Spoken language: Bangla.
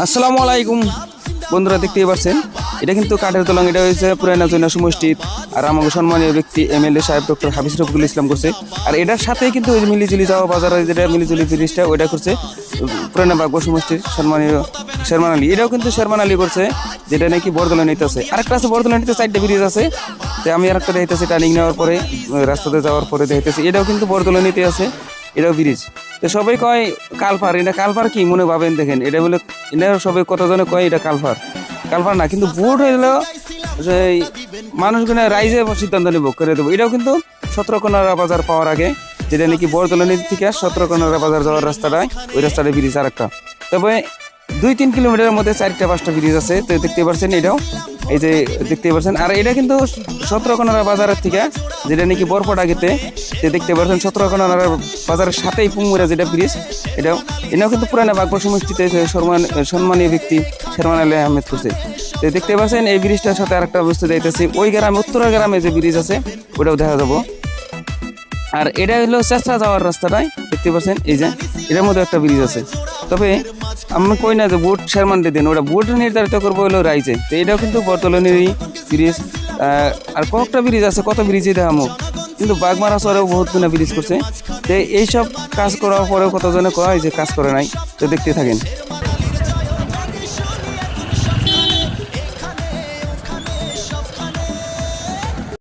আসসালামু আলাইকুম বন্ধুরা, দেখতেই পাচ্ছেন এটা কিন্তু কাঠের দলং। এটা হয়েছে পুরানা জৈন সমষ্টির আর আমাকে সম্মানীয় ব্যক্তি এমএলএ সাহেব ডক্টর হাফিজ রফিকুল ইসলাম করছে। আর এটার সাথেই কিন্তু ওই মিলিজুলি যাওয়া বাজারে যেটা মিলিজুলি ব্রিজটা ওইটা করছে পুরানা বাগবা সমষ্টির সম্মানীয় শেরমান আলী। এটাও কিন্তু শেরমান আলী করছে, যেটা নাকি বরদলা নিতে আছে। আরেকটা আছে বরদলা নিতে 4টা ব্রিজ আছে। তো আমি আরেকটা দেখতেছি টার্নিং নেওয়ার পরে রাস্তাতে যাওয়ার পরে দেখতেছি এটাও কিন্তু বরদলা নিতে আছে, এটাও ব্রিজ। তো সবাই কয় কালফার, এটা কালফার কি মনে ভাবেন দেখেন, এটা বলে এটা সবাই কতজনে কয় এটা কালফার। কালফার না, কিন্তু ভোট হইলো সেই মানুষগুলো রাইজে সিদ্ধান্ত নেব করে দেবো। এটাও কিন্তু 17 বাজার পাওয়ার আগে, যেটা নাকি বরদলনি থেকে 17 বাজার যাওয়ার রাস্তাটায়, ওই রাস্তাটা ব্রিজ আর একটা। তবে 2-3 কিলোমিটারের মধ্যে 4টা-5টা ব্রিজ আছে। তো দেখতে পাচ্ছেন এটাও, এই যে দেখতে পাচ্ছেন। আর এটা কিন্তু 17 বাজারের থেকে, যেটা নাকি বরপট আগেতে দেখতে পাচ্ছেন 17 বাজারের সাথেই পুঙ্গুরা যেটা ব্রিজ, এটাও কিন্তু পুরানা বাগবা সমষ্টিতে সম্মানীয় ব্যক্তি শেরমান আলী আহমেদ করছে। তো দেখতে পাচ্ছেন এই ব্রিজটার সাথে আরেকটা বস্তু যাইতেছে, ওই গ্রামে উত্তরা গ্রামে যে ব্রিজ আছে ওটাও দেখা যাবো। আর এটা হলো চেষ্টা যাওয়ার রাস্তাটাই দেখতে পাচ্ছেন, এই যে এটার মধ্যে একটা ব্রিজ আছে। তবে আমি কই না যে ভোট শেরমানটা দেন, ওটা ভোট নির্ধারিত করবো হলো রাইজে। তো এটাও কিন্তু বর্তমানেরই ব্রিজ। আর কয়েকটা ব্রিজ আছে, কত ব্রিজই দেখামো, কিন্তু বাগমারা শহরেও বহুত গুণা ব্রিজ করছে। তো এইসব কাজ করার পরেও কতজনে কয় যে কাজ করে নাই। তো দেখতে থাকেন।